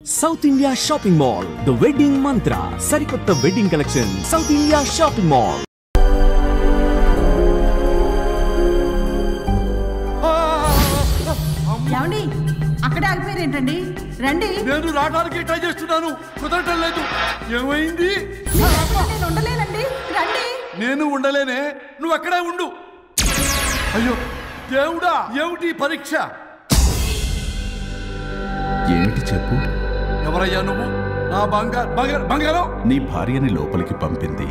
South India Shopping Mall, The Wedding Mantra, Sarikotta Wedding Collection, South India Shopping Mall. ఏమండి అక్కడే ఆగిపోయారేంటండి? రండి. నేను రావడానికి ట్రై చేస్తున్నాను, కుదరటం లేదు. ఏమైంది? నేను ఉండలేనండి, రండి. నేను ఉండలేనే, నువ్వు అక్కడే ఉండు. అయ్యో దేవుడా, ఏమిటి పరీక్ష? ఏమిటి చెప్పు. ఎవరయ్యా నువ్వు? నా బంగారం. నీ భార్యని లోపలికి పంపింది,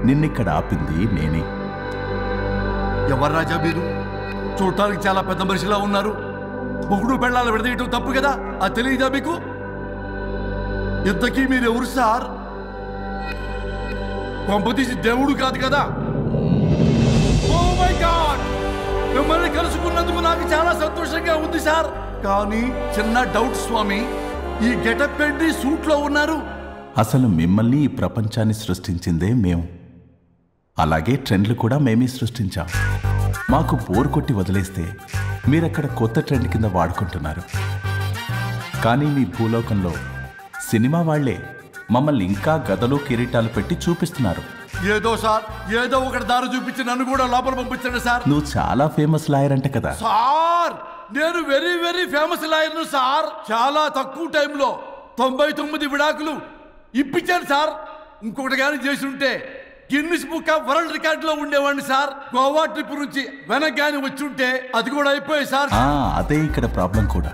నిన్నిక్కడ ఆపింది నేనే. ఎవరు రాజా మీరు? చూడటానికి చాలా పెద్ద మనిషిలా ఉన్నారు. మొగుడు పెళ్ళాలు విడదీయటం తప్పు కదా, అది తెలియదా మీకు? ఇంతకీ మీరెవరు సార్? కొంపతీసి దేవుడు కాదు కదా? ఓ మై గాడ్, మిమ్మల్ని కలుసుకున్నందుకు నాకు చాలా సంతోషంగా ఉంది సార్. కానీ చిన్న డౌట్ స్వామి, ఈ గెటప్ పెట్టి సూట్ లో ఉన్నారు. అసలు మిమ్మల్ని ఈ ప్రపంచాన్ని సృష్టించిందే మేము, అలాగే ట్రెండ్లు కూడా మేమే సృష్టించాం. మాకు బోర్ కొట్టి వదిలేస్తే మీరక్కడ కొత్త ట్రెండ్ కింద వాడుకుంటున్నారు. కానీ మీ భూలోకంలో సినిమా వాళ్లే మమ్మల్ని ఇంకా గదలు కిరీటాలు పెట్టి చూపిస్తున్నారు. ఏదో సార్, ఏదో ఒకటి దారి చూపించి నన్ను కూడా లోపల పంపించండి సార్. నువ్వు చాలా ఫేమస్ లాయర్ అంట కదా సార్? నేను వెరీ వెరీ ఫేమస్ లాయర్ను సార్. చాలా తక్కువ టైంలో 99 విడాకులు ఇప్పించాను సార్. ఇంకొకటి కానీ చేసి ఉంటే Guinness book of world record లో ఉండేవాడిని సార్. గోవా ట్రిప్ నుంచి వెనక్ గాని వచ్చి ఉంటే అది కూడా అయిపోయాయి సార్. అదే ఇక్కడ ప్రాబ్లం కూడా.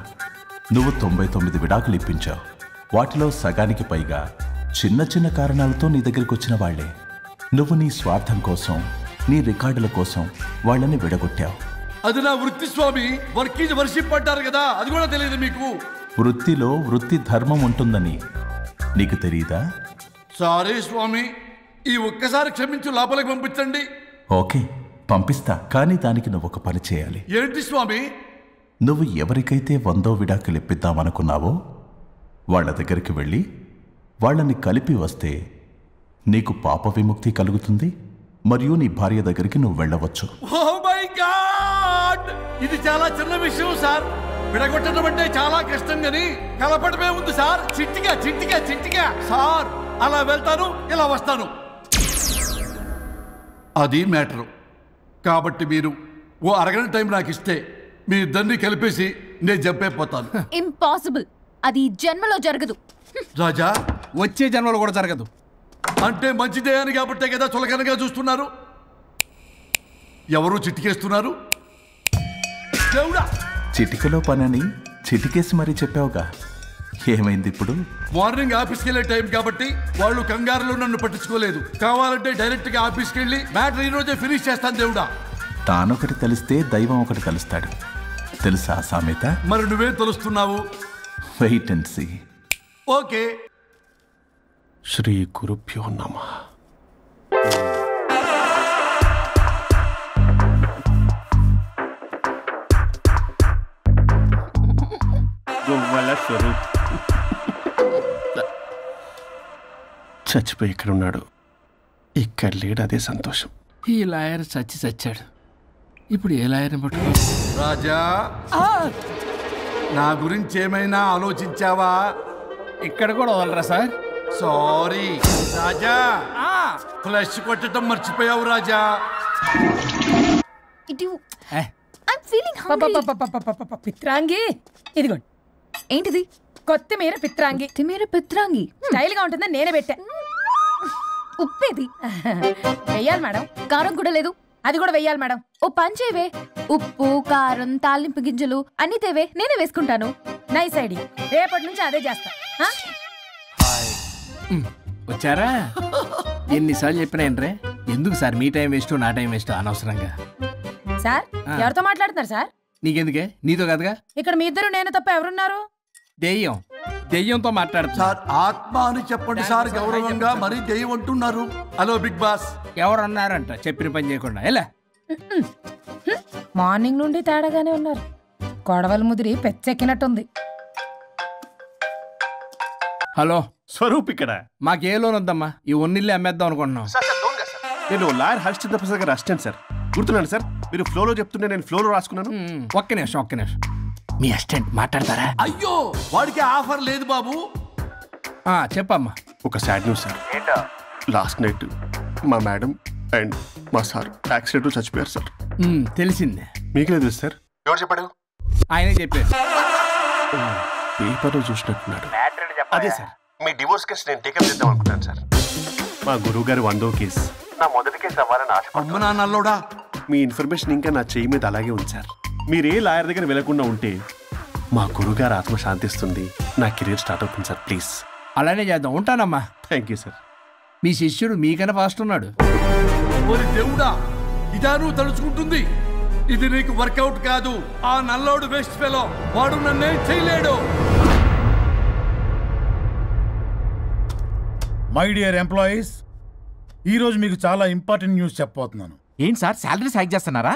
నువ్వు 99 విడాకులు ఇప్పించావు. వాటిలో సగానికి పైగా చిన్న చిన్న కారణాలతో నీ దగ్గరికి వచ్చిన వాళ్లే. నువ్వు నీ స్వార్థం కోసం, నీ రికార్డుల కోసం వాళ్ళని విడగొట్టావు. అది నా వృత్తి స్వామి. వర్క్ ఈజ్ వర్షిప్ అంటారు కదా, అది కూడా తెలియదు మీకు? వృత్తిలో వృత్తి ధర్మం ఉంటుందని నీకు తెలియదా? సారీ స్వామి, ఈ ఒక్కసారి క్షమించు, లోపలికి పంపించండి. ఓకే, పంపిస్తా. కానీ దానికి నువ్వు ఒక పని చేయాలి. ఏంటి స్వామి? నువ్వు ఎవరికైతే 100వ విడాకులు ఇప్పిద్దామనుకున్నావో వాళ్ళ దగ్గరికి వెళ్ళి వాళ్ళని కలిపి వస్తే నీకు పాప విముక్తి కలుగుతుంది, మరియు నీ భార్య దగ్గరికి నువ్వు వెళ్ళవచ్చు. ఓ మై గాడ్, ఇది చాలా చిన్న విషయం సార్. విడగొట్టడం అంటే చాలా కష్టం గని కలపడమే ఉంది సార్. చిట్టిగా చిట్టిగా చిట్టిగా సార్. అలా వెళ్తాను, ఇలా వస్తాను, అది మ్యాటరు. కాబట్టి మీరు ఓ అరగంట టైం నాకు ఇస్తే మీ ఇద్దరిని కలిపేసి నేను చంపైపోతాను. ఇంపాసిబుల్, అది జన్మలో జరగదు. రాజా, వచ్చే జన్మలో కూడా జరగదు. అంటే మంచిదే అని కాబట్టే కదా చులకనగా చూస్తున్నారు. ఎవరు చిట్టికేస్తున్నారు? దేవుడా, చిటికలో పనని చిటికేసి మరీ చెప్పావుగా, ఏమైంది ఇప్పుడు? మార్నింగ్ ఆఫీస్కి వెళ్ళే టైం కాబట్టి వాళ్ళు కంగారులో నన్ను పట్టించుకోలేదు. కావాలంటే డైరెక్ట్ గా ఆఫీస్కి వెళ్ళి మ్యాటర్ ఈ రోజే ఫినిష్ చేస్తాను. దేవుడా, తానొకటి తెలిస్తే దైవం ఒకటి కలుస్తాడు, తెలుసా సామెత? మరి నువ్వేం తెలుస్తున్నావు? Wait and see. ఓకే. శ్రీ గురుభ్యో నమః. చచ్చిపోయి ఇక్కడ ఉన్నాడు, ఇక్కడ లేడు, అదే సంతోషం. ఈ లాయర్ చచ్చాడు. ఇప్పుడు ఏ లాయర్ని పట్టుకో? రాజా, నా గురించి ఏమైనా ఆలోచించావా? ఇక్కడ కూడా వదలరా సార్? సారీ రాజా, ఫ్లష్ కొట్టడం మర్చిపోయావు రాజా. పిత్రాంగి, ఇదిగోండి. ఏంటిది? కొత్తిమీర పిత్రాంగి. పిత్రాంగి స్టైల్ గా ఉంటుందని నేనే పెట్టా. ఉప్పేది వెయ్యాలి మేడం. కారం కూడా లేదు, అది కూడా వెయ్యాలి మేడం. ఓ పంచేవే, ఉప్పు కారం తాలింపు గింజలు అన్ని తేవే, నేనే వేసుకుంటాను. నైస్ ఐడియా, రేపటి నుంచి అదే చేస్తా. వచ్చారా? ఎన్నిసార్లు చెప్పినా ఏంట్రే, ఎందుకు సార్ మీ టైం వేస్ట్ నా టైం వేస్ట్ అనవసరంగా? సార్, ఎవరితో మాట్లాడుతున్నారు సార్? నీకెందుకే, నీతో కదగా. ఇక్కడ మీ ఇద్దరు నేను తప్ప ఎవరున్నారు? దెయ్యంతో మాట్లాడుతా సార్. ఆత్మ అని చెప్పండి సార్, గౌరవంగా. మరీ దెయ్యం అంటున్నారు. Hello Bigg Boss. ఎవరు అన్నారంట చెప్పిన పని చేయకుండా? ఎలా మార్నింగ్ నుండి తేడాగానే ఉన్నారు. గొడవల ముదిరి పెచ్చెక్కినట్టుంది. హలో స్వరూప్ ఇక్కడ. మాకే లోన్ వద్దమ్మా, ఈ ఒన్నిల్లు అమ్మేద్దాం అనుకుంటున్నాం. నేను లాయర్ హరిశ్చంద్ర ప్రసాద్ గారు అసిస్టెంట్ సార్. గుర్తున్నాను సార్, మీరు ఫ్లోలో చెప్తుంటే నేను ఫ్లోలో రాసుకున్నాను. ఒక్క నిమిషం. మీ అసిస్టెంట్ మాట్లాడతారా? అయ్యో, వాడికి ఆఫర్ లేదు బాబు. చెప్పమ్మా. ఒక sad news sir. Last night మా మేడం అండ్ మా సార్ యాక్సిడెంట్ చచ్చిపోయారు సార్. తెలిసిందే. మీకే తెలుసు సార్. ఎవరు చెప్పాడు? ఆయనే చెప్పారు. పేపర్లో చూసినట్టున్నాడు. అదే సార్, మీ డివోర్స్ కేసు నేను టేకప్ చేద్దాం అనుకుంటాను సార్. మా గురువు గారి 100వ కేసు నా మొదటి కేసు అవ్వాలని ఆశ. అమ్మ నాన్నల్లోడా, మీ ఇన్ఫర్మేషన్ ఇంకా నా చెయ్యి మీద అలాగే ఉంది సార్. మీరే లాయర్ దగ్గర వెళ్లకుండా ఉంటే మా గురువుగారు ఆత్మ శాంతిస్తుంది, నా కెరీర్ స్టార్ట్ అవుతుంది సార్. ప్లీజ్ అలానే చేద్దాం. ఉంటానమ్మా. Thank you sir. మీ శిష్యుడు మీకన్నా ఫాస్ట్ ఉన్నాడు. ఓరి దేవుడా, ఇదా నువ్వు తలుచుకుంటుంది? ఇది నీకు వర్కౌట్ కాదు. ఆ నల్లోడు వేస్ట్ ఫెలో, వాడు నన్నేం చేయలేడు. మై డియర్ ఎంప్లాయీస్, ఈరోజు మీకు చాలా ఇంపార్టెంట్ న్యూస్ చెప్పబోతున్నాను. ఏంటి సార్ శాలరీస్ హైక్ చేస్తున్నారా?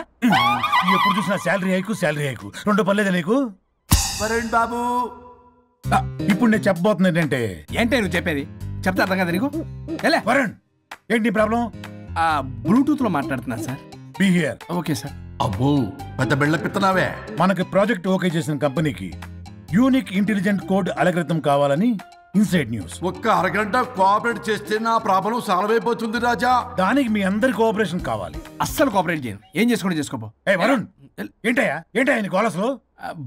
ఎప్పుడు చూసినా శాలరీ హైకు రెండు పర్లేదా నీకు? వరుణ్ బాబు, ఇప్పుడు నేను చెప్పబోతున్నా ఏంటంటే. ఏంటే నువ్వు చెప్పేది? చెప్తా అర్థం కదా నీకు? వరుణ్, ఏంటి ప్రాబ్లం? బ్లూటూత్ లో మాట్లాడుతున్నాను sir. Be here. Okay sir. అబ్బో పెద్ద బిళ్ళ పిత్తనావే. మనకి ప్రాజెక్ట్ ఓకే చేసిన కంపెనీకి యూనిక్ ఇంటెలిజెంట్ కోడ్ అలకృతం కావాలని ఇన్సైడ్ న్యూస్. ఒక్క అరగంట కోఆపరేట్ చేస్తే నా ప్రాబ్లం సాల్వ్ అయిపోతుంది రాజా. దానికి మీ అందరి కోఆపరేషన్ కావాలి. అస్సలు కోఆపరేట్ చేయను. ఏం చేసుకోండి చేసుకోపో. ఏ వరుణ్, ఏంటయ్యా నీ కాలస్లో?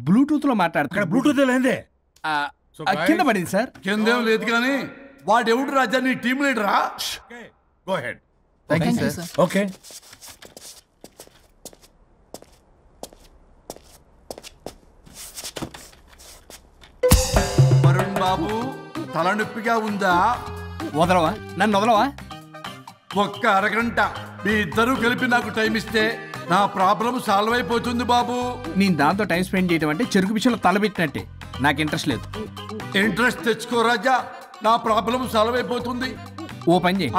బ్లూటూత్ లో మాట్లాడుతున్నా. ఇక్కడ బ్లూటూత్ లేదే. కింద పడింది సార్. కిందేం లేదు కానీ వాడెవడు రాజా? నీ టీమ్ లీడరా? Go ahead. Thank you sir. Okay. Varun బాబు, తలనొప్పిగా ఉందా? వదలవా? నన్ను వదలవా? ఒక్క అరగంట మీ ఇద్దరూ కలిపి నాకు టైం ఇస్తే నా ప్రాబ్లం సాల్వ్ అయిపోతుంది బాబు. నేను దాంతో టైం స్పెండ్ చేయడం అంటే చెరుకు విషయంలో తలబెట్టినట్టే. నాకు ఇంట్రెస్ట్ లేదు. ఇంట్రెస్ట్ తెచ్చుకో రాజా, నా ప్రాబ్లం సాల్వ్ అయిపోతుంది. ఓ పని చేయి,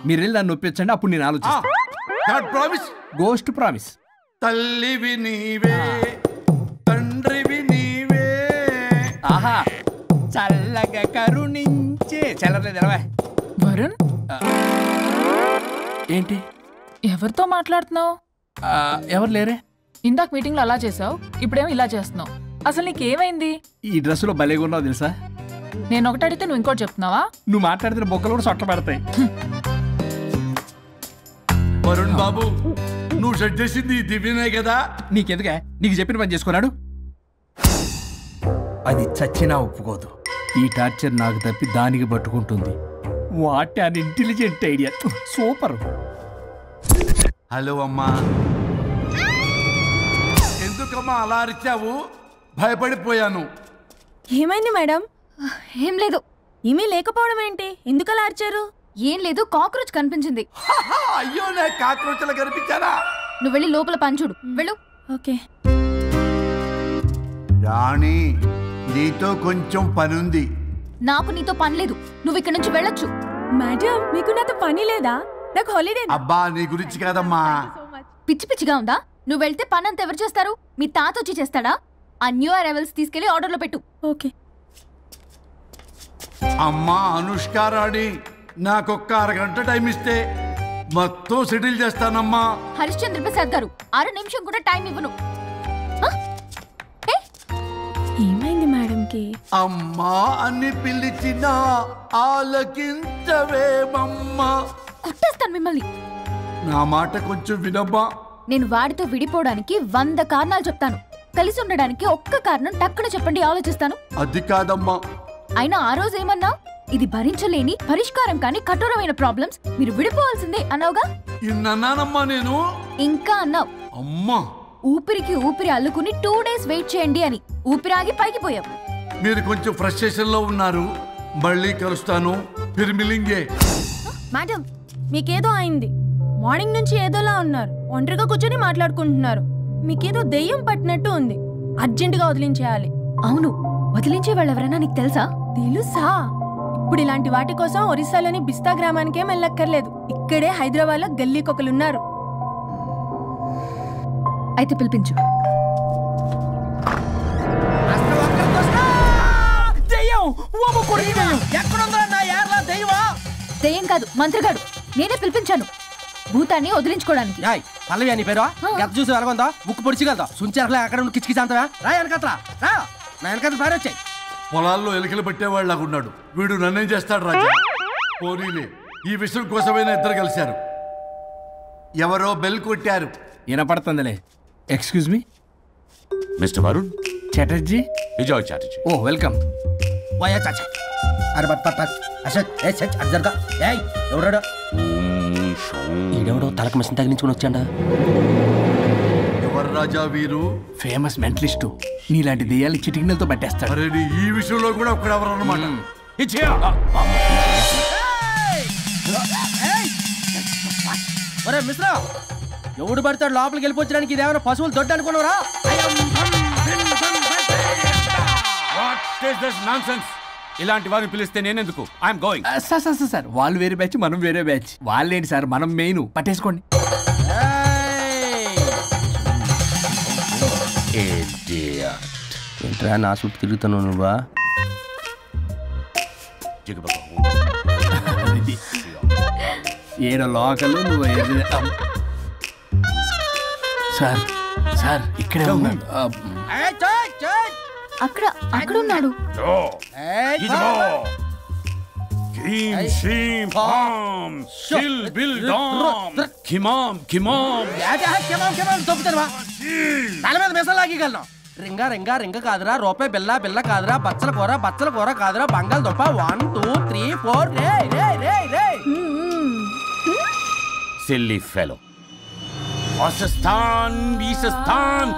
మీరు వెళ్ళి నన్ను ఒప్పించండి, అప్పుడు నేను ఆలోచిస్తాను. ప్రామిస్. Ghost promise. తల్లివి నీవే, తండ్రివి నీవే. ఆహా, చల్లగా కరుణించే. చల్లలేదు ఎలవా. వరుణ్, ఏంటి? ఎవరితో మాట్లాడుతున్నావు? ఎవరు లేరే. ఇందాక మీటింగ్ లో అలా చేసావు, ఇప్పుడేమో ఇలా చేస్తున్నావు. అసలు నీకేమైంది? ఈ డ్రెస్సులో భలేగా ఉన్నావు తెలుసా. నేను ఒకటి అడిగితే నువ్వు ఇంకోటి చెప్తున్నావా? నువ్వు మాట్లాడితే బొక్కలు కూడా సొట్ట పడతాయి. వరుణ్ బాబు, నువ్వు సెట్ చేసింది ఈ దివ్యనే కదా? నీకెందుకే? నీకు చెప్పిన పని చేసుకున్నాడు. అది చచ్చినా ఒప్పుకోదు. ఈ టార్చర్ నాకు తప్పి దానికి పట్టుకుంటుంది. What an intelligent idea. Super. Hello అమ్మా. ఎందుకమ్మా అలా అరిచావు? భయపడిపోయాను. ఏమైంది మేడం? ఏం లేదు. ఏమీ లేకపోవడం ఏంటి? ఎందుకలా అరిచారు? ఏం లేదు, కాక్రోచ్ కనిపించింది. అయ్యో, నాకు కాక్రోచ్లు కనిపించారా? నువ్వు వెళ్ళి లోపల పని చూడు. వెళ్ళు. ఓకే. రాణి, నీతో కొంచెం పనుంది. నాకు నీతో పని లేదు. నువ్వు ఇక్కడ నుంచి వెళ్ళొచ్చు. మేడం, మీకు నాతో పని లేదా? నాకు హాలిడే. అబ్బా, నీ గురించి కాదమ్మా. పిచ్చి పిచ్చిగా ఉందా? నువ్వు వెళ్తే పని అంతా ఎవరు చేస్తారు? మీ తాత వచ్చి చేస్తాడా? ఆ న్యూ అరైవల్స్ తీసుకెళ్లి ఆర్డర్లో పెట్టు. ఓకే. అమ్మా అనుష్క రాణి, నాకొక్క అరగంట టైం ఇస్తే మొత్తం సెటిల్ చేస్తానమ్మా. హరిశ్చంద్ర ప్రసాద్ గారు, 6 నిమిషం కూడా టైం ఇవ్వను. ఏమైంది మేడంకి? అమ్మా అని పిలిచినా ఆలకించవేమమ్మా. కొట్టేస్తాను మిమ్మల్ని. నా మాట కొంచెం వినమ్మా. నేను వాడితో విడిపోవడానికి 100 కారణాలు చెప్తాను. కలిసి ఉండడానికి ఒక్క కారణం టక్కున చెప్పండి, ఆలోచిస్తాను. అది కాదమ్మా. అయినా ఆ రోజు ఏమన్నా? ఇది భరించలేని పరిష్కారం కాని కఠోరమైన ప్రాబ్లమ్స్, మీరు విడిపోవాల్సిందే అన్నావుగా. ఇన్నానమ్మా నేను. ఇంకా అన్నావు. అమ్మా, ఊపిరికి ఊపిరి అల్లుకుని 2 days వెయిట్ చేయండి అని. ఊపిరాగి పైకి పోయావు. మీరు కొంచెం ఫ్రస్ట్రేషన్ లో ఉన్నారు. మళ్ళీ కలుస్తాను. ఫిర్మిలింగే. మేడం, మీకేదో అయింది. మార్నింగ్ నుంచి ఏదోలా ఉన్నారు. ఒంటరిగా కూర్చొని మాట్లాడుకుంటున్నారు. మీకేదో దెయ్యం పట్టినట్టు ఉంది. అర్జెంటుగా వదిలించేయాలి. అవును, వదిలించే వాళ్ళెవరైనా నీకు తెలుసా? తెలుసా? ఇప్పుడు ఇలాంటి వాటి కోసం ఒరిస్సాలోని బిస్తా గ్రామానికేం వెళ్ళక్కర్లేదు. ఇక్కడే హైదరాబాద్ లో గల్లీకొకలున్నారు. అయితే పిలిపించు. దెయ్యం కాదు, మంత్రగాడు. నేనే పిలిపించాను భూతాన్ని వదిలించుకోవడానికి. పల్లవి అని పేరు చూసి వెలగొందా? ముక్కు పొడిచిగలదా? సుంచరలే అక్కడ కిచకిచ అంతవా? రా వెనకట్రా, రా. నా వెనకట్ల పారి వచ్చాయి. పొలాల్లో ఎలికలు పట్టేవాళ్ళగా ఉన్నాడు. వీడు నన్నేం చేస్తాడు రాజా? పోనీలే, ఈ విషయం కోసమైనా ఇద్దరు కలిశారు. ఎవరో బెల్ కొట్టారు. వినపడుతుందిలే. Excuse me mister Varun Chatterjee. Vijay Chatterjee. Oh welcome. వాయా చాచా అరే బట్ పట్ అశోక్ ఏ సచ్ అర్జర్గా ఏయ్ ఎవరాడు? ఈడెవడో తలకు మిషన్ తగిలించుకుని వచ్చాడా? ఎవరు రాజా వీరు? Famous mentalist. నీలాంటి దెయ్యాలు చిటికినలతో పట్టేస్తాడు. అరే నీ ఈ విషయంలో కూడా ఒకడెవరు అన్నమాట. ఒరే మిశ్రా, ఎవడు పడతాడు లోపలికి వెళ్ళిపోవడానికి? ఇదేమైనా పశువులు దొడ్డు అనుకున్నారా? ఇలాంటి వారిని పిలిస్తే నేనెందుకు? I'm going. సార్ వాళ్ళు వేరే బ్యాచ్, మనం వేరే బ్యాచ్. వాళ్ళేంటి సార్, మనం మెయిన్. పట్టేసుకోండి. ఏంట్రా నా చుట్టూ తిరుగుతున్నావు నువ్వా? ఏడో లోకలు నువ్వు. సార్ సార్ ఇక్కడే ఉన్నాడు. అక్కడ అక్కడ ఉన్నాడు. తల మీద మిసం లాగగలను. రింగా రింగా రింగ కాదురా, రూపాయి బిల్ల బిల్ల కాదురా, బచ్చల కూర కాదురా, బంగాళదుంప 1 2 3 4 రే రే రే రే. Silly fellow. వాసస్థాన్ బీసస్థాన్.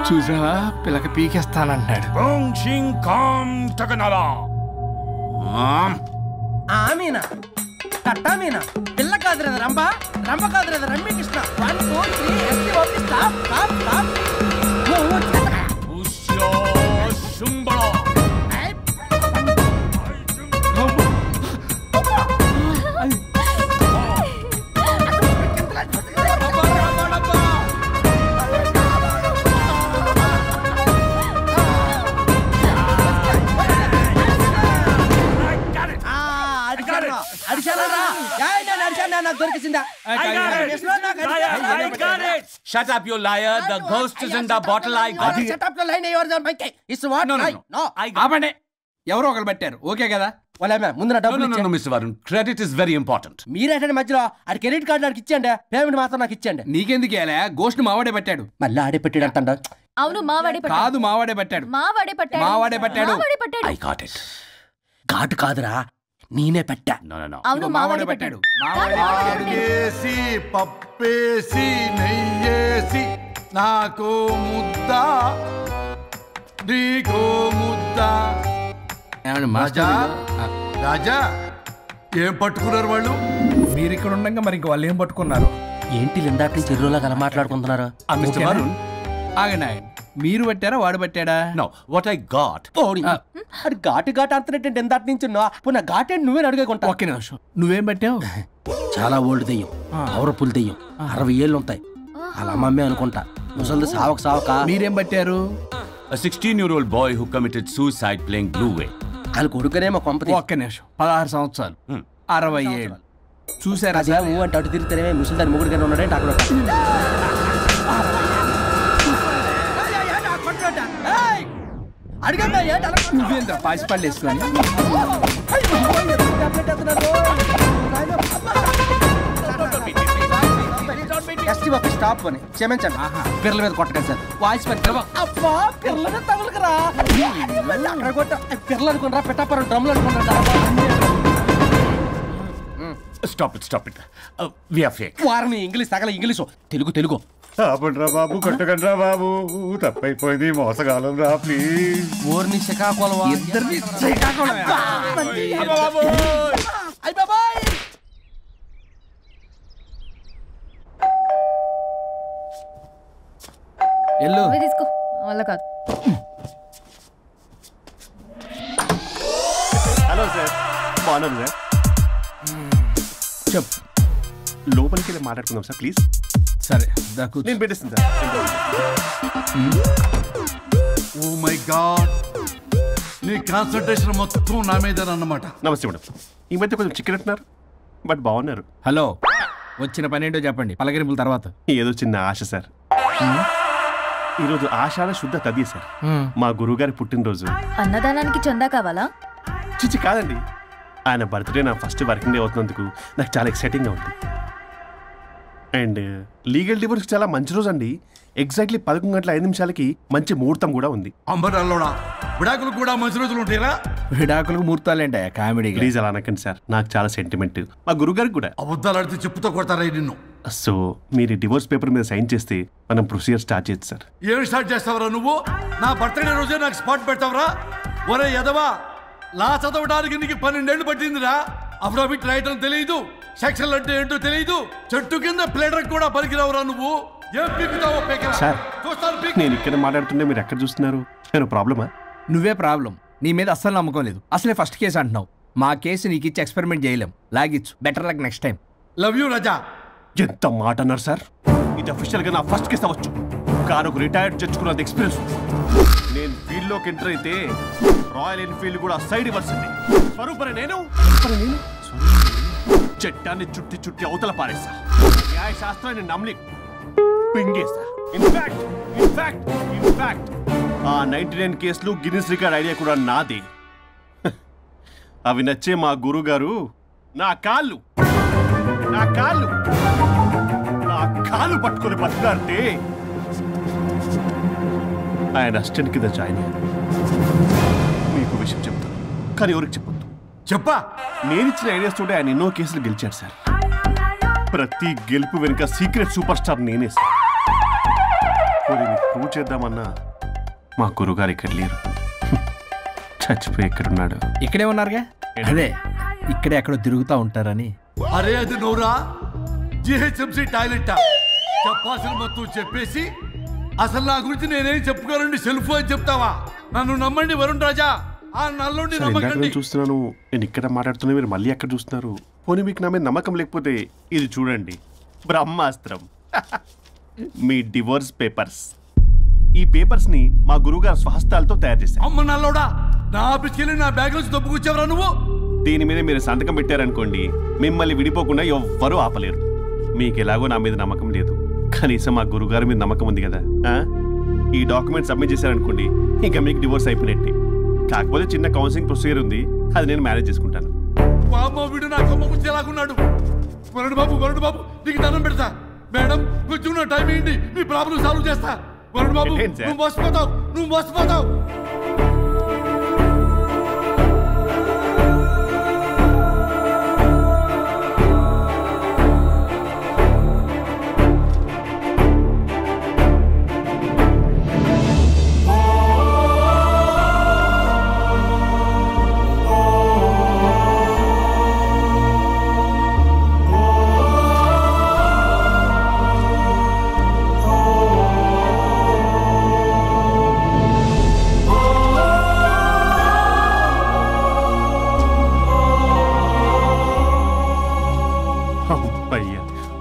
చూసావా, పిల్లకి పీకేస్తానంటాడు. మీనా కట్టా మీనా పిల్ల కాదురా రంభ, రంభ కాదురా Ramya Krishna. 1 2 3 ST OP stop stop stop. Shut up, you liar. The ghost is in the bottle. I got it. Shut up, the line yours on my case. It's what? No. ఆపండి. ఎవరో ఒకరు పెట్టారు. Okay కదా? ముందు నా డబ్బులు No, Mr. Varun. Credit is very important. మీరేటండి మధ్యలో ఆడి credit card నాకు ఇచ్చేయండి, పేమెంట్ మాత్రం నాకు ఇచ్చేయండి. నీకెందుకు ఇవ్వాలా? గోస్ట్ మావాడే పెట్టాడు. మళ్ళీ ఆడే పెట్టాడు అంటండ. అవును మావాడే పట్టాడు. కాదు మావాడే పెట్టాడు. మావాడే పట్టాడు. మావాడే పట్టాడు. I got it. ఘాటు కాదురా, నేనే పెట్టా. No. అవును మావాడే పట్టాడు. ఆకేసి పప్పేసి నెయ్యేసి నాకు ముద్ద నీకో ముద్ద. రాజా ఏం పట్టుకున్నారు వాళ్ళు? మీరు ఇక్కడ ఉండగా మరి ఇంక వాళ్ళు ఏం పట్టుకున్నారు? ఏంటి ఇందాక నుంచి చెరువులా కల మాట్లాడుకుంటున్నారు? Mr. Varun. ఆగనా, మీరు పట్టారా వాడు పట్టాడా? No, what I got. అది ఘాటు ఘాటు అంతనేంటి ఇందాటి నుంచి నా ఘాటు ఏంటి నువ్వే అడిగేకుంటా. ఒక్క నిమిషం, నువ్వేం పట్టావు? చాలా ఓల్డ్ దెయ్యం, పవర్ఫుల్ దెయ్యం, 60 ఏళ్ళు ఉంటాయి. అలా అమ్మమ్మే అనుకుంటా. ముసలి సావక మీరేం పట్టారు? A 16-year-old boy who committed suicide playing Blue Way. వాళ్ళ కొడుకునేమో కొంపతి. ఒక్క నిమిషం, 16 సంవత్సరాలు, 60 ఏళ్ళు. చూసారా? అదే అంటే అటు తిరిగితేనే ముసలి దాని ముగ్గురు కన్నా ఉన్నాడంటే అక్కడ అడిగా నువ్వేంద్ర పాసిపళ్ళు వేసుకొని. స్టాప్ అని క్షమించండి, పిల్లల మీద కొట్టకండి సార్. వాయిస్ అబ్బా పిల్లల మీద తగులుకురా, అక్కడ కొట్ట పిల్లలు అనుకున్నారా, పెట్టాపరం డ్రమ్లు అనుకున్నారా? Stop it. We are fake. వారిని ఇంగ్లీష్ తగల ఇంగ్లీషు, తెలుగు. ఆపండ్రా బాబు, కొట్టకండ్రా బాబు, తప్పైపోయింది, మోసగాలం రా ప్లీజ్. ఊరిని శ్రీకాకుళం ఇద్దరిని శ్రీకాకుళం. ఎల్లు తీసుకో, వల్ల కాదు. హలో సార్, బాగున్నాను సార్. చెప్పు. లోపలికి వెళ్ళి మాట్లాడుకుందాం సార్ ప్లీజ్. సరే నేను పెట్టేస్తాను సార్. ఓ మై గాడ్, నీ కాన్సంట్రేషన్ మొత్తం నా మీదనన్నమాట. నమస్తే మేడం. ఈ మధ్య కొంచెం చికెన్ అంటున్నారు, బట్ బాగున్నారు. హలో, వచ్చిన పని ఏంటో చెప్పండి, పలకరింపుల తర్వాత. ఏదో చిన్న ఆశ సార్. ఈరోజు ఆషాఢ శుద్ధ తది సార్. మా గురువుగారి పుట్టినరోజు. అన్నదానానికి చందా కావాలా? చిచ్చి కాదండి, ఆయన బర్త్డే నా ఫస్ట్ వర్కింగ్ డే అవుతున్నందుకు నాకు చాలా ఎక్సైటింగ్గా ఉంది. అండ్ లీగల్ డివోర్స్కి చాలా మంచి రోజు అండి. ఎగ్జాక్ట్లీ 11:05 మంచి ముహూర్తం కూడా ఉంది. అంబరాల్లోడా విడాకులు కూడా మంచి రోజులు ఉంటాయిరా? విడాకులకు ముహూర్తాలేంట కామెడీ. ప్లీజ్ అలా అనకండి సార్, నాకు చాలా సెంటిమెంట్. మా గురుగారికి కూడా. అబద్ధాలు ఆడితే చెప్పుతో కొడతారా నిన్ను? సో మీరు డివోర్స్ పేపర్ మీద సైన్ చేస్తే మనం ప్రొసీజర్ స్టార్ట్ చేయొచ్చు సార్. ఏం స్టార్ట్ చేస్తావరా నువ్వు? నా బర్త్డే రోజే నాకు స్పాట్ పెడతావరా? ఒరే ఎదవా, లా చదవడానికి నీకు 12 ఏళ్ళు పట్టిందిరా. అఫిడవిట్ రాయటం తెలియదు, సెక్షన్లు అంటే ఏంటో తెలియదు, చెట్టు కింద ప్లేడర్ కూడా పలికిరావురా నువ్వు. ఏం పీకుతావో సార్, నేను ఇక్కడ మాట్లాడుతుంటే మీరు ఎక్కడ చూస్తున్నారు? నేను ప్రాబ్లమా? నువ్వే ప్రాబ్లం. నీ మీద అస్సలు నమ్మకం లేదు. అసలే ఫస్ట్ కేసు అంటున్నావు. మా కేసు నీకు ఇచ్చి ఎక్స్పెరిమెంట్ చేయలేం. లాగిచ్చు. Better luck next time. Love you Raja. ఎంత మాట అన్నారు సార్? ఇది అఫీషియల్ గా నా ఫస్ట్ కేసు అవ్వచ్చు, కానీ ఒక రిటైర్డ్ జడ్జ్కున్నది ఎక్స్పీరియన్స్. నేను ఫీల్డ్ లోకి ఎంటర్ అయితే రాయల్ ఎన్ఫీల్డ్ కూడా సైడ్ ఇవ్వాల్సింది. స్వరూపరే నేను చట్టాన్ని చుట్టి చుట్టి అవతల పారేసా. న్యాయ శాస్త్రాన్ని నమ్మి పింగేసా. ఇన్ఫాక్ట్ ఆ 99 కేసులు గిన్నిస్ రికార్డ్ ఐడియా కూడా నాదే. అవి నచ్చే మా గురుగారు నా కాళ్ళు పట్టుకొని బతులాడితే ఆయన అసిస్టెంట్ కింద జాయిన్ అయ్యారు. మీకు విషయం చెప్తాను, కానీ ఎవరికి చెప్పొద్దు. చెప్పా. నేను ఇచ్చిన ఐడియాస్ తోటి ఆయన ఎన్నో కేసులు గెలిచారు సార్. ప్రతి గెలుపు వెనుక సీక్రెట్ సూపర్ స్టార్ నేనే సార్. ప్రూవ్ చేద్దామన్నా మా గురుగారు ఇక్కడ లేరు. చచ్చిపోయి ఎక్కడున్నాడు? ఇక్కడే ఉన్నారుగా. అదే ఇక్కడే ఎక్కడో తిరుగుతూ ఉంటారని. అరే అది నోరా, జిహెచ్ఎంసీ టాయిలెట్ చెప్పాల్సిన మొత్తం చెప్పేసి అసలు నా గురించి నేనేం చెప్పుకోనండి సెల్ఫ్ అని చెప్తావా? నన్ను నమ్మండి వరుణ్ రాజా, ఆ నల్లుండి నమ్మకండి. చూస్తున్నాను, నేను ఇక్కడ మాట్లాడుతున్నా, మీరు మళ్ళీ అక్కడ చూస్తున్నారు. పోనీ మీకు నా మీద నమ్మకం లేకపోతే ఇది చూడండి, బ్రహ్మాస్త్రం. మీ డివోర్స్ పేపర్స్. ఈ పేపర్స్ ని మా గురువుగారు స్వహస్తాలతో తయారు చేశారు. అమ్మ నల్లోడా, నా ఆఫీస్కి వెళ్ళి నా బ్యాగ్ నుంచి దొబ్బుకొచ్చావరా నువ్వు? దీని మీద మీరు సంతకం పెట్టారనుకోండి, మిమ్మల్ని విడిపోకుండా ఎవ్వరూ ఆపలేరు. మీకు ఎలాగో నా మీద నమ్మకం లేదు, కనీసం మా గురుగారి మీద నమ్మకం ఉంది కదా. ఈ డాక్యుమెంట్ సబ్మిట్ చేశారనుకోండి, ఇంకా మీకు డివోర్స్ అయిపోయినట్టే. కాకపోతే చిన్న కౌన్సిలింగ్ ప్రొసీజర్ ఉంది, అది నేను మేనేజ్ చేసుకుంటాను. వీడు నా కొమ్మ గురించి ఎలాగున్నాడు? వరుణ్ బాబు నీకు దండం పెడతా. మేడం కొంచెం నా టైం ఏంటి, మీ ప్రాబ్లం సాల్వ్ చేస్తా. వరుణ్ బాబు నువ్వు మోసపోతావు.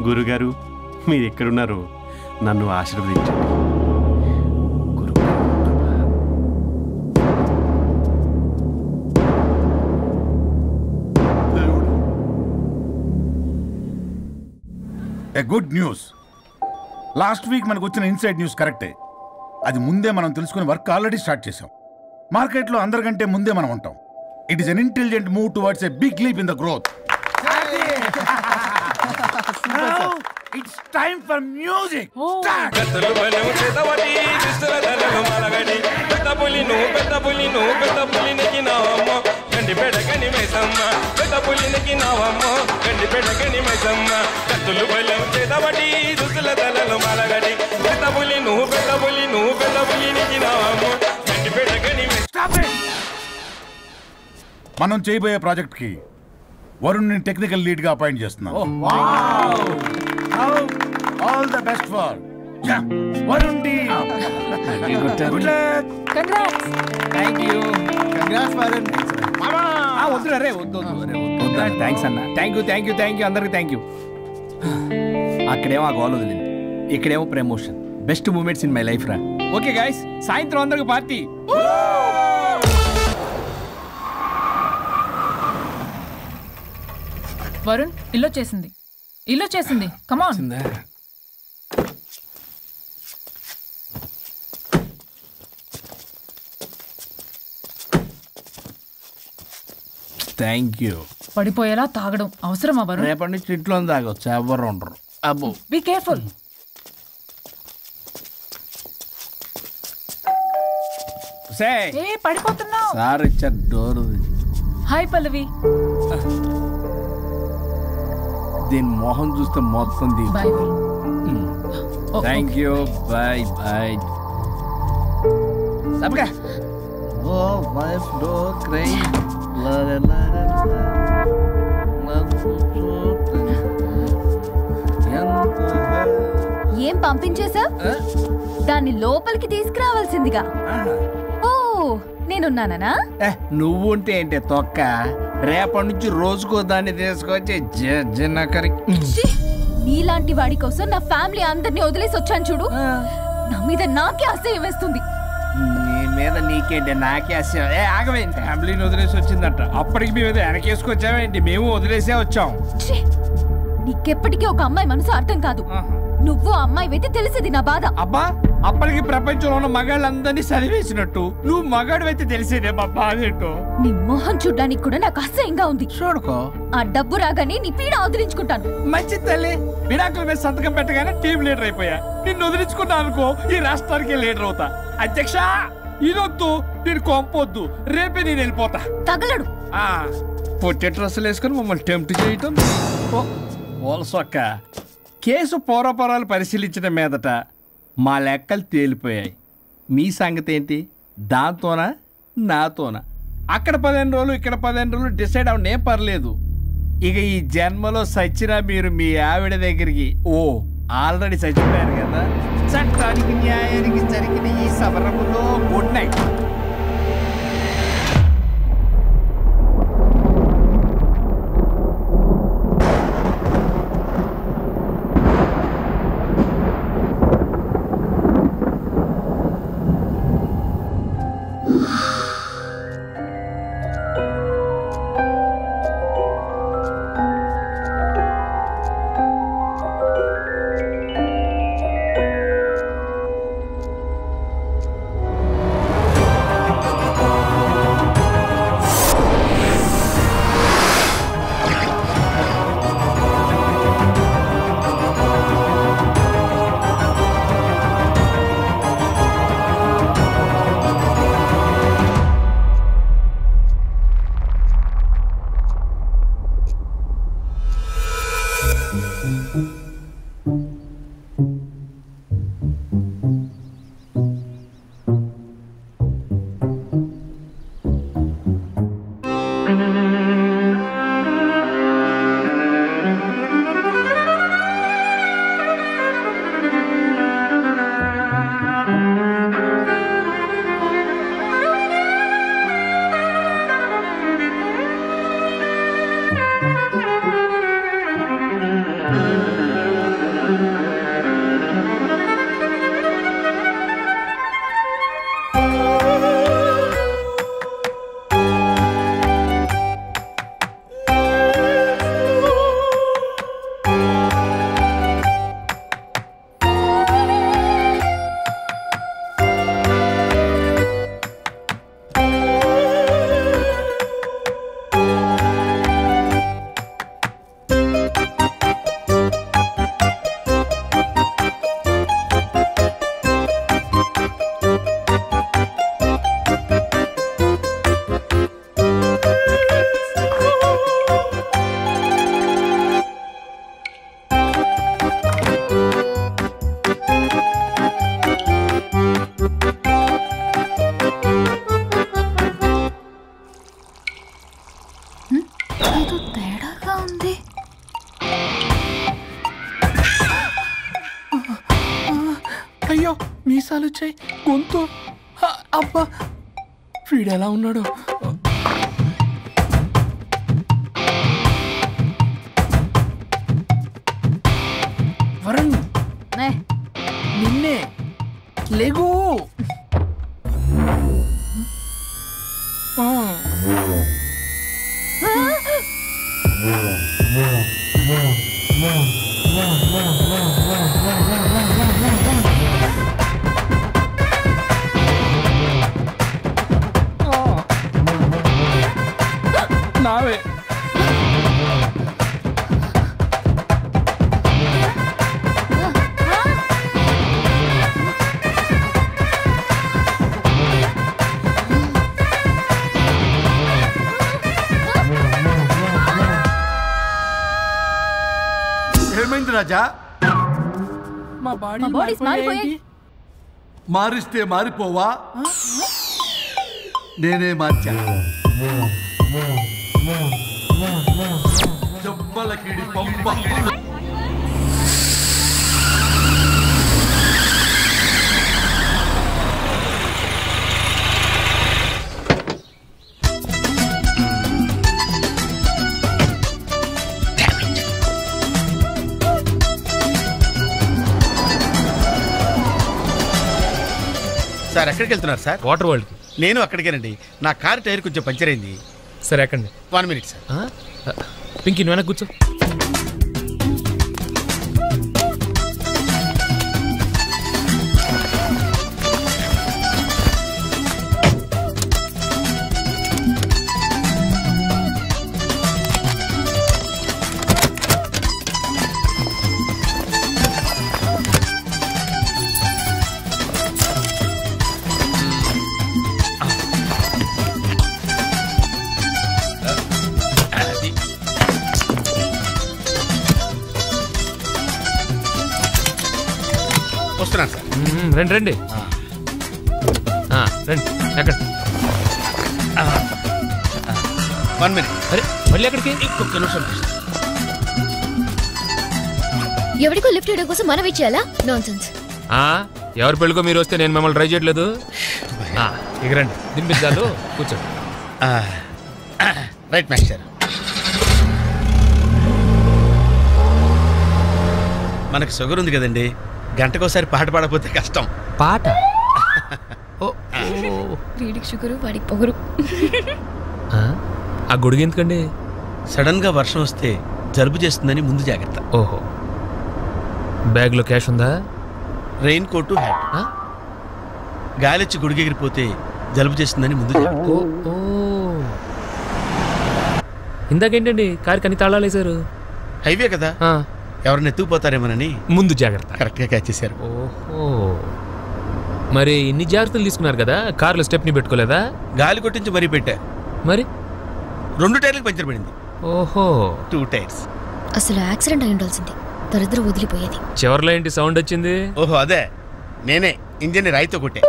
గురుగారు, మీరు ఎక్కడున్నారో నన్ను ఆశీర్వదించండి. A good news. Last week మనకు వచ్చిన ఇన్సైడ్ న్యూస్ కరెక్టే. అది ముందే మనం తెలుసుకుని వర్క్ ఆల్రెడీ స్టార్ట్ చేసాం. మార్కెట్లో అందరికంటే ముందే మనం ఉంటాం. It is an intelligent move towards a big leap in the growth. It's time for music. Start. మనం చేయబోయే ప్రాజెక్ట్ కి వరుణ్ ని టెక్నికల్ లీడ్ గా అపాయింట్ చేస్తున్నాం. All the best for Varun team. Good luck. Congrats. Thank you. Congrats Varun. Mama. వద్దురా రే, వద్దు. Thanks అన్న. Thank you అందరికి థ్యాంక్ యూ. అక్కడేమో ఆ గోల్ వదిలింది, ఇక్కడేమో promotion. Best moments in my life రా. ఓకే గైస్, సాయంత్రం అందరికి పార్టీ. వరుణ్ ఇల్లు చేసింది. కమాన్. Thank you. పడిపోయేలా తాగడం అవసరమా వరుణ్? రేపటి నుంచి ఇంట్లో తాగొచ్చు, ఎవరు ఉండరు. అబ్బో బీ కేర్ఫుల్. పడిపోతున్నావు. సార్ ఇచ్చారు డోర్. హాయ్ పల్లవి. దీని మొహం చూస్తే మొత్తం bye. Thank you. Bye bye. సబ్గా ఓ వైఫ్ డో క్రై ఏం పంపించేశావ్? దాన్ని లోపలికి తీసుకురావాల్సిందిగా. ఓ నేనున్నానా? నువ్వు ఉంటే ఏంటి తొక్క. రేపటి నుంచి రోజుకో దాన్ని తీసుకొచ్చి నీలాంటి వాడి కోసం నా ఫ్యామిలీ అందరినీ వదిలేసి వచ్చాను చూడు. నా మీద నాకే అసహ్యం వేస్తుంది. నీ మీద నీకేంటి? నాకే అసహ్యం. ఆగవేంటి? ఫ్యామిలీని వదిలేసి వచ్చిందంట. అప్పటికి మేము వెనకేసుకొచ్చామేంటి? మేము వదిలేసే వచ్చాం. నీకెప్పటికీ ఒక అమ్మాయి మనసు అర్థం కాదు. నువ్వు అమ్మాయి అయితే తెలిసేది నా బాధ. అబ్బా అప్పటికి ప్రపంచంలో ఉన్న మగాళ్ళందరినీ చదివేసినట్టు నువ్వు మగాడు అయితే తెలిసేదే మా బాధ ఏంటో. నీ మొహం చూడ్డానికి కూడా నాకు అసహ్యంగా ఉంది. చూడుకో, ఆ డబ్బు రాగానే నీ పీడ వదిలించుకుంటాను. మంచి తల్లి. విడాకుల మీద సంతకం పెట్టగానే టీం లీడర్ అయిపోయా. నిన్ను వదిలించుకున్నా అనుకో ఈ రాష్ట్రానికి లీడర్ అవుతా. అధ్యక్ష ఇదొద్దు, నేను కొంపొద్దు. రేపే నేను వెళ్ళిపోతా. తగలడు. పొట్టి డ్రెస్సులు వేసుకుని మమ్మల్ని టెంప్ట్ చేయటం. ఓల్సొక్క కేసు పూర్వపరాలు పరిశీలించడం మీదట మా లెక్కలు తేలిపోయాయి. మీ సంగతి ఏంటి? దాంతోనా నాతోనా? అక్కడ 15 రోజులు ఇక్కడ 15 రోజులు డిసైడ్ అవనే పర్లేదు. ఇక ఈ జన్మలో సచ్చినా మీరు మీ ఆవిడ దగ్గరికి ఆల్రెడీ చచ్చిపోయారు కదా. చట్టానికి న్యాయానికి జరిగిన ఈ సమరంలో గుడ్ నైట్. అయ్యో మీసాలు వచ్చాయి, గొంతు. అబ్బా వీడు ఎలా ఉన్నాడు? వరుణ్ నిన్నే లేగు. నావే రాజా. మా బాడీస్ మారిపోయాయి. మారిస్తే మారిపోవా? నేనే మార్చా. చెంపలకిడి పంప. సార్ ఎక్కడికి వెళ్తున్నారు సార్? Water world. నేను అక్కడికేనండి. నా కారు టైర్ కొంచెం పంచర్ అయింది. సరే ఎక్కండి. 1 minute సార్. పింకీ నువ్వు వెనక్కి కూర్చో. వస్తున్నాను సార్. రండి రండి రండి. ఎక్కడ? 1 minute. అరే మళ్ళీ ఎక్కడికి? ఇంకొక నిమిషం. ఎవరికో లిఫ్ట్ ఇవ్వడం కోసం మనం ఇచ్చేయాలా? నాన్సెన్స్. ఎవరి పెళ్ళికో మీరు వస్తే నేను మిమ్మల్ని ట్రై చేయట్లేదు. ఇక రండి దింపించాలు కూర్చోండి. Right master. మనకు షుగర్ ఉంది కదండి, గంటకోసారి పాట పాడకపోతే కష్టం. పాట? వీడికి షుగరు వాడికి పొగరు. ఆ గొడుగు ఎందుకండి? సడన్ గా వర్షం వస్తే జలుబు చేస్తుందని ముందు జాగ్రత్త. ఓహో. బ్యాగ్ లో క్యాష్ ఉందా? Raincoat, hat. గాలిచ్చి గుడిగెగిరిపోతే జలుబు చేస్తుందని ముందు జాగ్రత్త. ఇందాకేంటండి కారు కని తాళాలు వేశారు? హైవే కదా, ఎవరిని ఎత్తుకుపోతారేమోనని ముందు జాగ్రత్త. కరెక్ట్ గా క్యాచ్ చేశారు. ఓహో. మరి ఇన్ని జాగ్రత్తలు తీసుకున్నారు కదా, కారులో స్టెప్ని పెట్టుకోలేదా? గాలి కొట్టించి మరీ పెట్టా. మరి 2 టైర్లకు పంచర్ పడింది. ఓహో. 2 టైర్స్. అసలు యాక్సిడెంట్ అయి ఉండాల్సింది, దరిద్రం వదిలిపోయేది. చివర్లో ఏంటి సౌండ్ వచ్చింది? ఓహో అదే, నేనే ఇంజన్ రాయితో కొట్టే.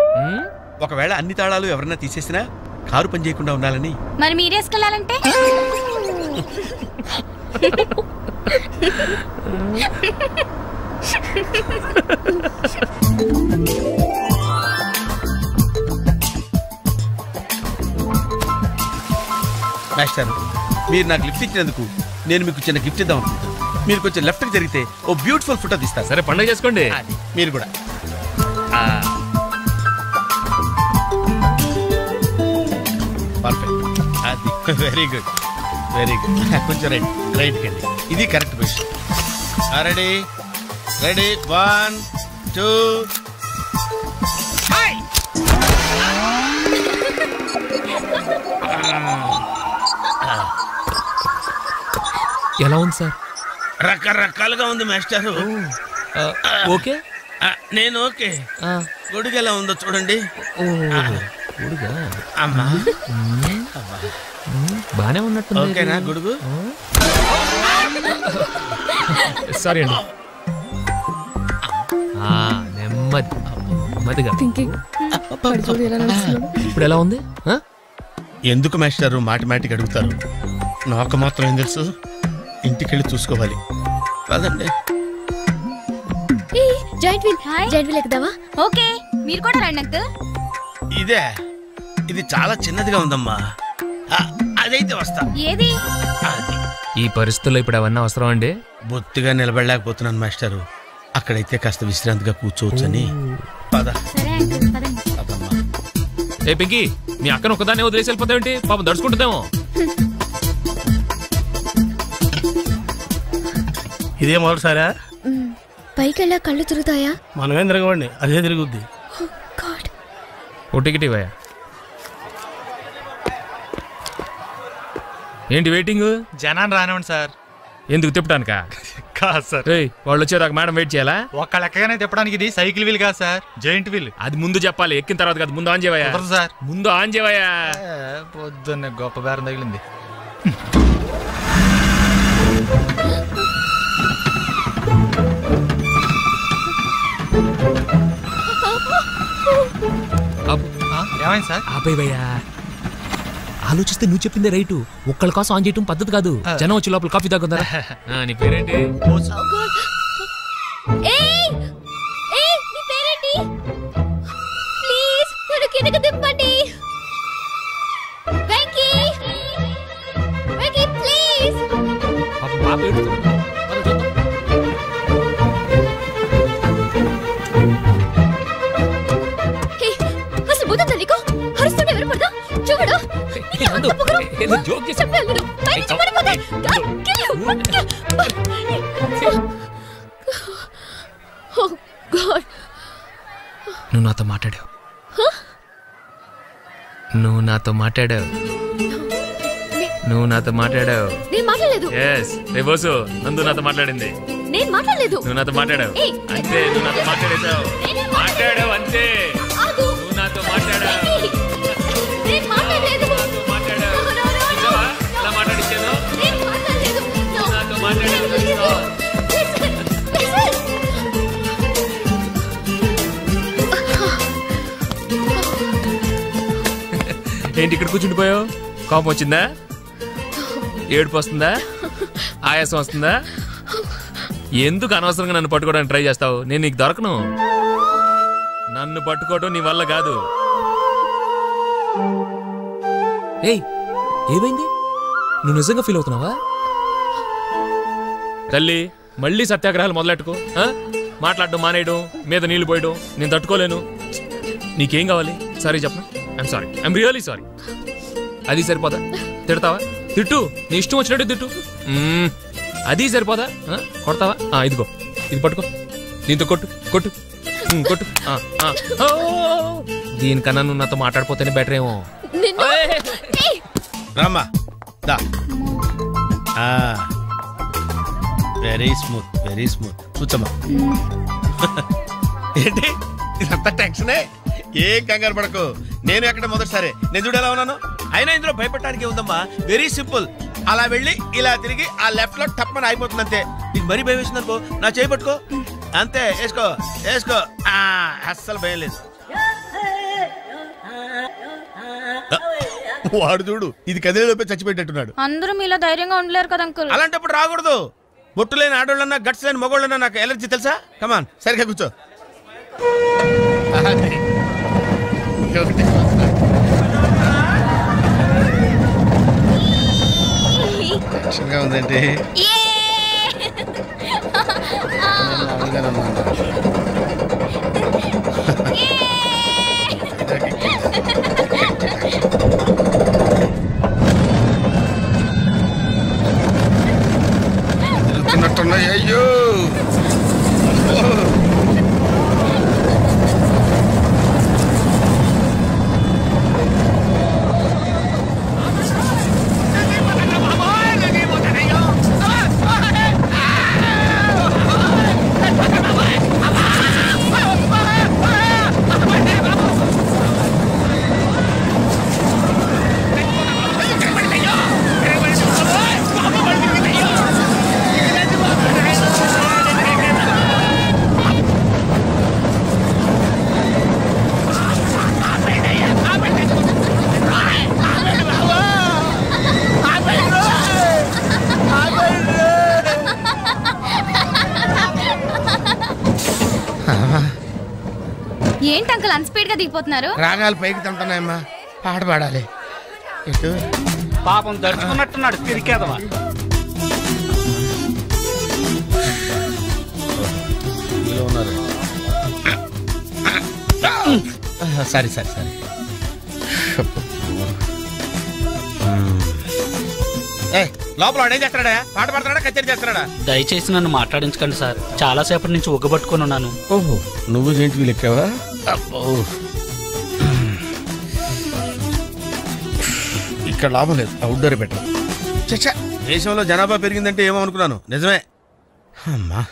ఒకవేళ అన్ని తాళాలు ఎవరన్నా తీసేసినా కారు పని చేయకుండా ఉండాలని. మరి మీరేసుకెళ్ళాలంటే? మాస్టర్, మీరు నాకు లిఫ్ట్ ఇచ్చినందుకు నేను మీకు చిన్న గిఫ్ట్ ఇద్దాం అనుకుంటున్నాను. మీరు కొంచెం లెఫ్ట్కి జరిగితే ఓ బ్యూటిఫుల్ ఫోటో తీస్తారు. సరే పండుగ చేసుకోండి. మీరు కూడా. పర్ఫెక్ట్. అది వెరీ గుడ్, వెరీ గుడ్. కొంచెం రైట్ కండి, ఇది కరెక్ట్ పొజిషన్. Ready ready 1 2. ఎలా ఉంది సార్? రకరకాలుగా ఉంది మాస్టారు. ఓకే, నేను ఓకే. గొడుగు ఎలా ఉందో చూడండి. అమ్మా బానే ఉన్నట్టు. ఓకేనా గొడుగు? సారీ అండి. నెమ్మదిగా. ఇప్పుడు ఎలా ఉంది? ఎందుకు మాస్టారు మాటిమాటికి అడుగుతారు? నాకు మాత్రం ఏం తెలుసు, ఇంటికెళ్ళి చూసుకోవాలి. కాదండి. Joint wheel ఎక్కుదావా? ఓకే, మీరు కూడా రండి అంకుల్. ఇదే, ఇది చాలా చిన్నదిగా ఉందమ్మా. అదైతే వస్తా. ఏది? ఈ పరిస్థితుల్లో ఇప్పుడు అవన్నీ అవసరం అండి? బొత్తిగా నిలబడలేకపోతున్నాను మాస్టారు. అక్కడైతే కాస్త విశ్రాంతిగా కూర్చోవచ్చని. పద. ఏ పింకీ, మీ అక్కను ఒకదాన్ని వదిలేసి వెళ్ళిపోతావేంటి? పాపం దడుచుకుంటుందేమో. ఇదే మొదటిసారా? పైకెళ్ళా కళ్ళు తిరుగుతాయా? మనమేం తిరగవండి, అదే తిరుగుద్ది. ఓ టికెట్ ఇవ్వయా. ఏంటి వెయిటింగ్? జనాన్ని రానివ్వండి సార్. ఎందుకు తిప్పడానికా? కాదు సార్. వాళ్ళు వచ్చేదాకా మేడం వెయిట్ చేయాలా? ఒక్క లెక్కగానే తిప్పడానికి ఇది సైకిల్ వీల్ కాదు సార్, జాయింట్ వీల్. అది ముందు చెప్పాలి, ఎక్కిన తర్వాత కాదు. ముందు ఆన్ చేయవయ్యా సార్. ముందు ఆన్ చేయవయ్యా. పొద్దున్నే గొప్ప బేరం తగిలింది. ఏమైంది సార్? ఆపేవయ్యా, ఆలోచిస్తే నువ్వు చెప్పిందే రైటు. ఒక్కళ్ళ కోసం ఆన్ చేయటం పద్ధతి కాదు. జనం వచ్చి లోపల కాఫీ తాగుతారా? నీ పేరేంటి? ప్లీజ్ నన్ను కిందకి దింపండి. వెంకీ వెంకీ ప్లీజ్. పాప ఏడుస్తుంది. అసలు బుద్ధ నీకు అరుస్తుంటే ఎవరు పడదా చూడు. నువ్వు నాతో మాట్లాడావు. నువ్వు నాతో మాట్లాడావు. నువ్వు నాతో మాట్లాడావు. నేను మాట్లాడలేదు. ఎస్ రేబోసు నందు నాతో మాట్లాడింది. నేను మాట్లాడలేదు. నువ్వు నాతో మాట్లాడావు అంతే. నువ్వు నాతో మాట్లాడేశావు. మాట్లాడావు అంతే. నువ్వు నాతో మాట్లాడావు. నేను మాట్లాడలేదు. ఎలా మాట్లాడించాను? నువ్వు నాతో మాట్లాడావు. ఏంటి ఇక్కడ కూర్చుండిపోయావు? కోపం వచ్చిందా? ఏడుపు వస్తుందా? ఆయాసం వస్తుందా? ఎందుకు అనవసరంగా నన్ను పట్టుకోవడానికి ట్రై చేస్తావు? నేను నీకు దొరకను. నన్ను పట్టుకోవడం నీ వల్ల కాదు. ఏయ్ ఏమైంది? నువ్వు నిజంగా ఫీల్ అవుతున్నావా? తల్లి మళ్ళీ సత్యాగ్రహాలు మొదలెట్టుకో. మాట్లాడడం మానేయడం, మీద నీళ్లు పోయడం నేను తట్టుకోలేను. నీకేం కావాలి? సారీ చెప్పనా? I'm sorry. I'm really sorry. అది సరిపోదా? తిడతావా? తిట్టు, నీ ఇష్టం వచ్చినట్టు తిట్టు. అది సరిపోదా? కొడతావా? ఇదిగో ఇది పట్టుకో, దీంతో కొట్టు కొట్టు కొట్టు. దీనికన్నా నువ్వు నాతో మాట్లాడిపోతేనే బెటర్ ఏమో. రామ్మా దా. Very smooth, very smooth. కూర్చోమ్మా. ఏంటి ఇదంతా టెన్షనే? ఏం కంగారు పడకు. నేను ఎక్కడ మొదటిసారి నేను చూడు ఎలా ఉన్నాను. అయినా ఇందులో భయపడటానికి ఉందమ్మా. Very simple. అలా వెళ్ళి ఇలా తిరిగి ఆ లెఫ్ట్ లో టప్మని అయిపోతుంది అంతే. నీకు మరీ భయం వేసింది అనుకో, నా చేయి పట్టుకో అంతే. వేసుకో వేసుకో. అస్సలు భయం లేదు. వాడు చూడు, ఇది కదిలేలోపే చచ్చిపెట్టేట్టున్నాడు. అందరూ మీలో ధైర్యంగా ఉండలేరు కదా అంకుల్. అలాంటప్పుడు రాకూడదు. బొట్టు లేని ఆడోళ్ళన్నా, గట్స్ లేని మగోళ్ళన్నా నాకు ఎలర్జీ తెలుసా? కమాన్ సరిగ్గా కూర్చో. టెన్షన్గా ఉందేంటి? తిరుగుతున్నట్టున్నాయి. అయ్యో ఏంటి అంకుల్ అన్స్పీడ్ గా దిగిపోతున్నారు? రాగాలు పైకి తంటున్నాయమ్మా. పాట పాడాలి. ఇటు పాపం దడుచుకున్నట్టున్నాడు తిరిగేదవా. సరే సరే సరే. లోపల ఏం చేస్తున్నాడా? పాట పాడుతున్నాడా, కచేరీ చేస్తున్నాడా? దయచేసి నన్ను మాట్లాడించకండి సార్. చాలా సేపటి నుంచి ఉగ్గబట్టుకొని ఉన్నాను. ఓహో, నువ్వు జెయింట్ వీల్ ఎక్కావా? ఇక్కడ లాభం లేదు, అవుట్డోర్ బెటర్. చచ్చా, దేశంలో జనాభా పెరిగిందంటే ఏమో అనుకున్నాను. నిజమే. అమ్మా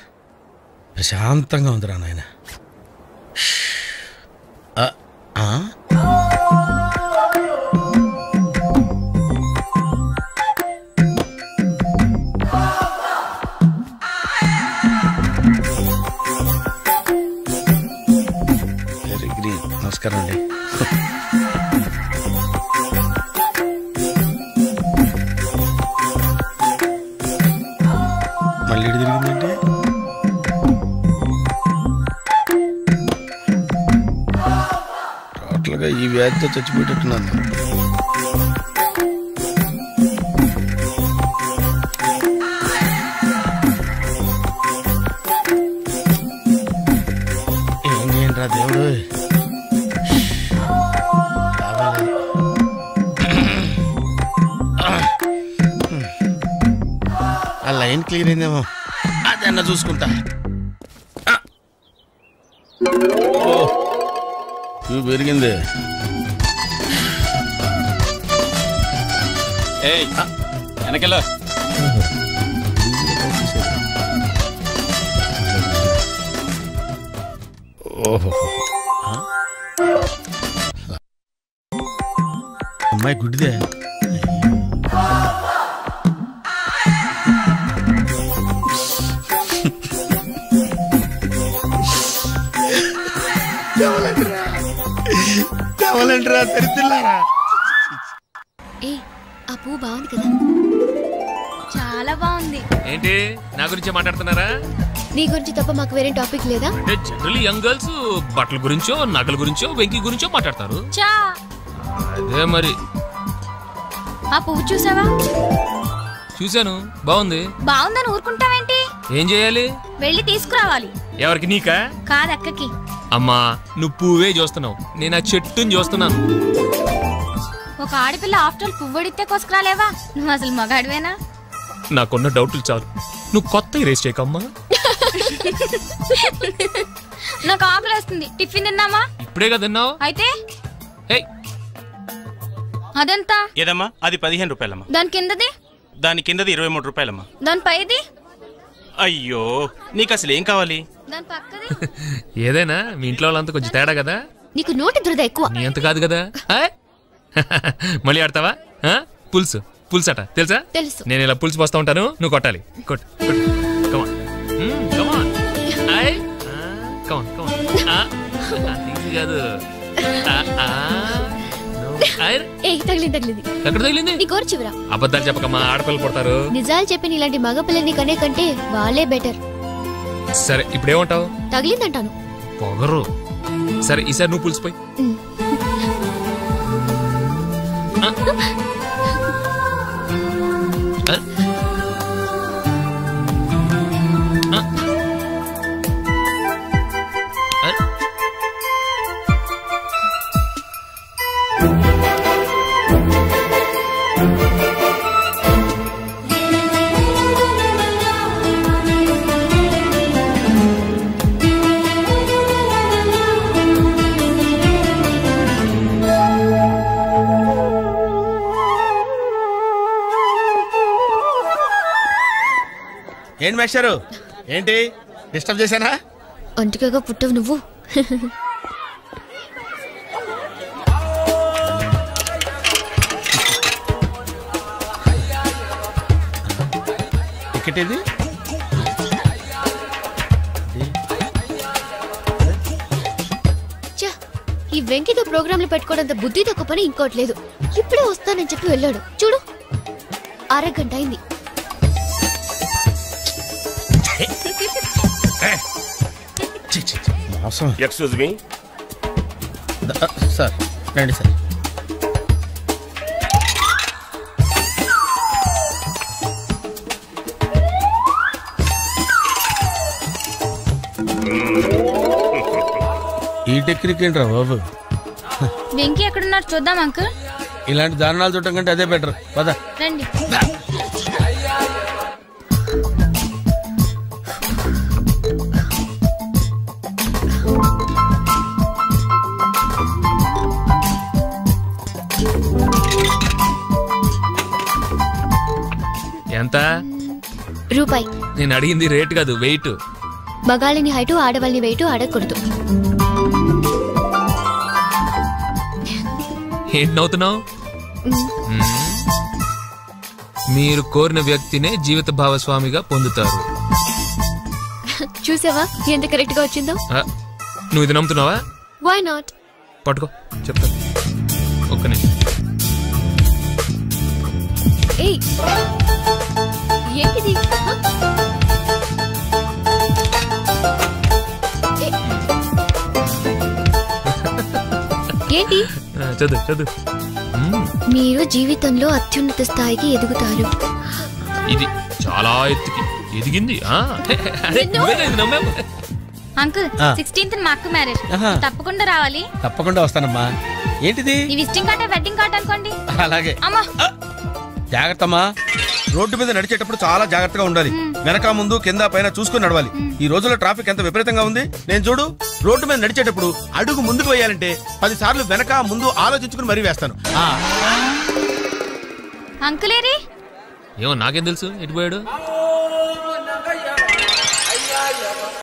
ప్రశాంతంగా ఉందిరా నాయన. Very green. నమస్కారం అండి. వ్యాధితో చచ్చిపోయేటట్టున్నాను. ఏంటరా దేవుడు, ఆ లైన్ క్లియర్ అయిందేమో, అదన్నా చూసుకుంటా. పెరిగింది. వెనకెళ్ళ ఓహో, అమ్మాయి గుడ్డిదే. తెరిచిల్లారా? ఆ పువ్వు బాగుంది కదా? చాలా బాగుంది. ఏంటి నా గురించే మాట్లాడుతున్నారా? నీ గురించి తప్ప మాకు వేరే టాపిక్ లేదా? అంటే జనరల్లీ యంగ్ గర్ల్స్ బట్టల గురించో, నగల గురించో, వెంకీ గురించో మాట్లాడతారు. అదే మరి. ఆ పువ్వు చూసావా? చూశాను, బాగుంది. బాగుందని ఊరుకుంటావేంటి? ఏం చేయాలి? వెళ్ళి తీసుకురావాలి. ఎవరికి? నీకా? కాదు, అక్కకి. అమ్మా, నువ్వు పువ్వే చూస్తున్నావు, నేను ఆ చెట్టుని చూస్తున్నాను. ఒక ఆడపిల్ల ఆఫ్టర్ పువ్వు అడిగితే కోసుకురాలేవా? నువ్వు అసలు మగాడివేనా? నాకున్న డౌట్లు చాలు, నువ్వు కొత్త రేస్ చేయకమ్మా. నాకు ఆకలేస్తుంది. టిఫిన్ తిన్నామా? ఇప్పుడే కదా తిన్నావు. అయితే అదెంత? ఏదమ్మా? అది 15 రూపాయలమ్మా. దాని కిందది? దాని కిందది 23 రూపాయలమ్మా. దాని పైది? అయ్యో, నీకు అసలు ఏం కావాలి? దాని పక్కది? ఏదైనా మీ ఇంట్లో వాళ్ళంతా కొంచెం తేడా కదా. నీకు నోటి దురద ఎక్కువ. నీ అంత కాదు కదా. మళ్ళీ ఆడతావా? పులుసు పులుసు అట తెలుసా? తెలుసు. నేను ఇలా పులుసు పోస్తా ఉంటాను, నువ్వు కొట్టాలి. కొట్టు కాదు. తగిలింది. ఎక్కడ తగిలింది? నీ గోరు చివర. అబద్ధాలు చెప్పకమ్మా, ఆడపిల్లలు పుడతారు. నిజాలు చెప్పిన ఇలాంటి మగ పిల్లని కనే కంటే వాళ్ళే బెటర్. సరే, ఇప్పుడేమంటావు? తగిలిందంటాను. పొగరు. సరే, ఈసారి నువ్వు పులిసిపోయి. ఏంటి మేస్టారు, ఏంటి డిస్టర్బ్ చేశానా? ఒంటిగా పుట్టవు నువ్వు. టికెట్ ఇది? ఈ వెంకితో ప్రోగ్రాంలు పెట్టుకోవడంత బుద్ధి తక్కువ పని ఇంకోటి లేదు. ఇప్పుడే వస్తానని చెప్పి వెళ్ళాడు. చూడు, అరగంట అయింది. ఎక్స్క్యూజ్ మీ సార్, రండి సార్. ఈ టెక్నిక్ ఏంట్రా బాబు? వెంకీ ఎక్కడున్నారు చూద్దాం అంకుల్. ఇలాంటి దారుణాలు చూడటం కంటే అదే బెటర్. పద రండి. ఎంత? రూపాయి. నేను అడిగింది రేట్ కాదు, వెయిట్. మగాళ్ళని హైటు, ఆడవాళ్ళని వెయిట్ అడగకూడదు. ఏంటి నవ్వుతున్నావు? మీరు కోరిన వ్యక్తినే జీవిత భాగస్వామిగా పొందుతారు. చూసావా ఎంత కరెక్ట్ గా వచ్చిందో? నువ్వు ఇది నమ్ముతున్నావా? Why not? పట్టుకో, చెప్తా. ఒక్క నిమిషం. ఏంటిది? ఏంటి? చదువు చదువు. మీరు జీవితంలో అత్యున్నత స్థాయికి ఎదుగుతారు. ఇది చాలా ఎత్తుకి ఎదిగింది. అరే, నువ్వేనా ఇది నమ్మావు? అంకుల్ 16th మా అక్క మ్యారేజ్, తప్పకుండా రావాలి. తప్పకుండా వస్తానమ్మా. ఏంటిది? ఈ విజిటింగ్ కార్డ్ వెడ్డింగ్ కార్డ్ అనుకోండి. అలాగే. అమ్మా జాగ్రత్తమ్మా. రోడ్డు మీద నడిచేటప్పుడు చాలా జాగ్రత్తగా ఉండాలి. వెనక ముందు కింద పైన చూసుకుని నడవాలి. ఈ రోజుల్లో ట్రాఫిక్ ఎంత విపరీతంగా ఉంది. నేను చూడు, రోడ్డు మీద నడిచేటప్పుడు అడుగు ముందుకు వేయాలంటే 10 సార్లు వెనక ముందు ఆలోచించుకుని మరీ వేస్తాను. అంకులేరి ఏమో నాకేం తెలుసు ఎటు పోయాడు.